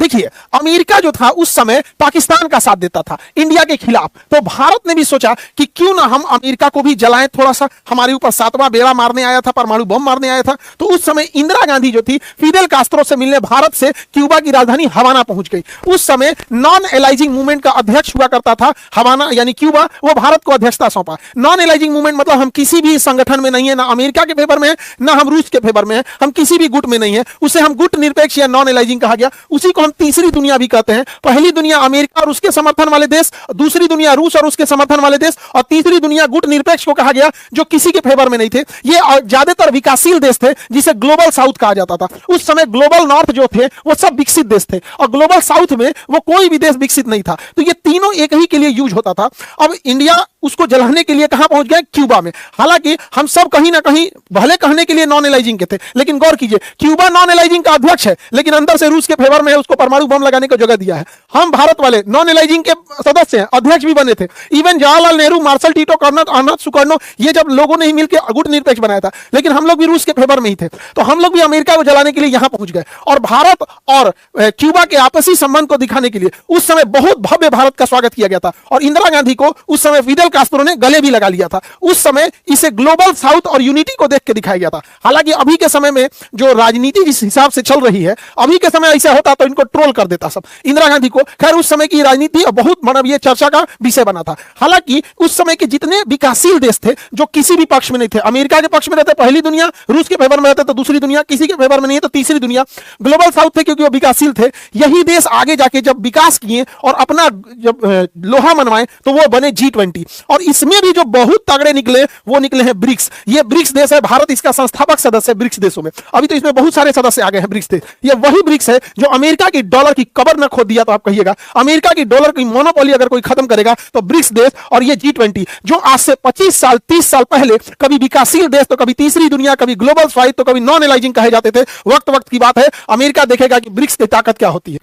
देखिए, अमेरिका जो था उस समय पाकिस्तान का साथ देता था इंडिया के खिलाफ, तो भारत ने भी सोचा कि क्यों ना हम अमेरिका को भी जलाएं, थोड़ा सा हमारे ऊपर सातवां बेड़ा मारने आया था, परमाणु बम मारने आया था। तो उस समय इंदिरा गांधी जो थी फिदेल कास्त्रो से मिलने भारत से क्यूबा की राजधानी हवाना पहुंच गई। उस समय नॉन एलाइजिंग मूवमेंट का अध्यक्ष हुआ करता था हवाना यानी क्यूबा, वो भारत को अध्यक्षता सौंपा। नॉन एलाइजिंग मूवमेंट मतलब हम किसी भी संगठन में नहीं है, ना अमेरिका के फेवर में है ना हम रूस के फेवर में है, हम किसी भी गुट में नहीं है, उसे हम गुट निरपेक्ष या नॉन एलाइजिंग कहा गया। उसी को हम तीसरी दुनिया भी कहते हैं। पहली दुनिया अमेरिका और उसके समर्थन वाले देश, दूसरी दुनिया रूस और उसके समर्थन वाले देश, और तीसरी दुनिया गुट निरपेक्ष को कहा गया जो किसी के फेवर में नहीं थे। ये ज्यादातर विकासशील देश थे जिसे ग्लोबल साउथ कहा जाता था। उस समय ग्लोबल नॉर्थ जो थे वो सब विकसित देश थे और ग्लोबल साउथ में वो कोई भी देश विकसित नहीं था। तो ये तीनों एक ही के लिए यूज होता था। अब इंडिया उसको जलाने के लिए कहां पहुंच गए? क्यूबा में। हालांकि हम सब कहीं ना कहीं भले कहने के लिए नॉन एलाइजिंग के थे, लेकिन गौर कीजिए क्यूबा नॉन एलाइजिंग का अध्यक्ष है लेकिन अंदर से रूस के फेवर में है, उसको परमाणु बम लगाने को जगह दिया है। हम भारत वाले नॉन एलाइजिंग के सदस्य हैं, अध्यक्ष भी बने थे। Even Jawaharlal Nehru, Marshal Tito, colonel Ernst Sukarno, ये जब लोगों ने ही मिलकर गुट निरपेक्ष बनाया था, लेकिन हम लोग भी रूस के फेवर में ही थे। तो हम लोग भी अमेरिका को जलाने के लिए यहां पहुंच गए। और भारत और क्यूबा के आपसी संबंध को दिखाने के लिए उस समय बहुत भव्य भारत का स्वागत किया गया था और इंदिरा गांधी को उस समय फिदेल कास्त्रो ने गले भी लगा लिया था। उस समय इसे ग्लोबल साउथ और यूनिटी को देख के दिखाया गया था। हालांकि अभी के समय में जो राजनीति जिस हिसाब से चल रही है, अभी के समय ऐसा होता तो इनको ट्रोल कर देता सब इंदिरा गांधी को। खैर उस समय की राजनीति बहुत मतलब ये चर्चा का विषय बना था। हालांकि उस समय के जितने विकासशील देश थे जो किसी भी पक्ष में नहीं थे, अमेरिका के पक्ष में रहते पहली दुनिया, रूस के फेवर में रहते तो दूसरी दुनिया, किसी के फेवर में नहीं है तो तीसरी दुनिया, ग्लोबल साउथ थे क्योंकि वो विकासशील थे। यही देश आगे जाके जब विकास किए और अपना जब लोहा मनवाए तो वो बने G20। और इसमें भी जो बहुत तगड़े निकले वो निकले हैं ब्रिक्स। ये ब्रिक्स देश है, भारत इसका संस्थापक सदस्य है ब्रिक्स देशों में। अभी तो इसमें बहुत सारे सदस्य आ गए हैं ब्रिक्स देश। ये वही ब्रिक्स है जो अमेरिका की डॉलर की कबर न खोद दिया तो आप कहिएगा अमेरिका की डॉलर की मोनोपोली अगर कोई खत्म करेगा तो ब्रिक्स देश और ये G20 जो आज से 25 साल 30 साल पहले कभी विकासशील देश तो कभी तीसरी दुनिया, कभी ग्लोबल साउथ तो कभी नॉन एलाइजिंग कहे जाते थे। वक्त वक्त की बात है, अमेरिका देखेगा कि ब्रिक्स की ताकत क्या होती है।